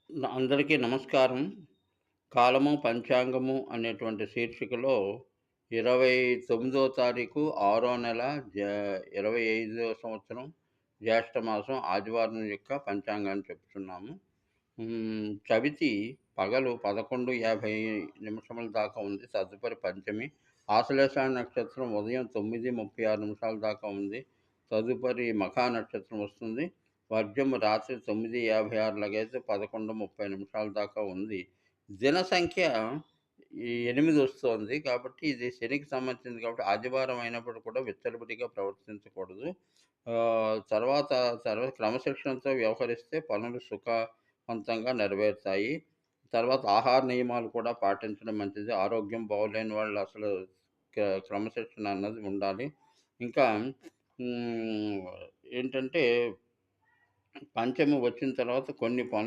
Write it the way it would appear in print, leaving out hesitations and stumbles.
అందరికీ నమస్కారం. కాలము, పంచాంగము అనేటువంటి శీర్షికలో 29వ తారీఖు, ఆరో నెల, జ 25వ సంవత్సరం, జ్యేష్ఠ మాసం, ఆదివారం యొక్క పంచాంగాన్ని చెప్తున్నాము. చవితి పగలు 11:50 దాకా ఉంది. తదుపరి పంచమి. ఆశ్లేష నక్షత్రం ఉదయం 9:36 దాకా ఉంది. తదుపరి మఖా నక్షత్రం వస్తుంది. వర్జం రాత్రి 9:56 లగైతే 11:30 దాకా ఉంది. దిన సంఖ్య ఈ 8 వస్తోంది. కాబట్టి ఇది శనికి సంబంధించింది కాబట్టి ఆదివారం అయినప్పుడు కూడా విచ్చలవిడిగా ప్రవర్తించకూడదు. తర్వాత తర్వాత క్రమశిక్షణతో వ్యవహరిస్తే పనులు సుఖవంతంగా నెరవేరుతాయి. తర్వాత ఆహార నియమాలు కూడా పాటించడం మంచిది. ఆరోగ్యం బాగోలేని వాళ్ళు అసలు క్రమశిక్షణ అన్నది ఉండాలి. ఇంకా హ్మ్, ఏంటంటే పంచమి వచ్చిన తర్వాత కొన్ని పనులు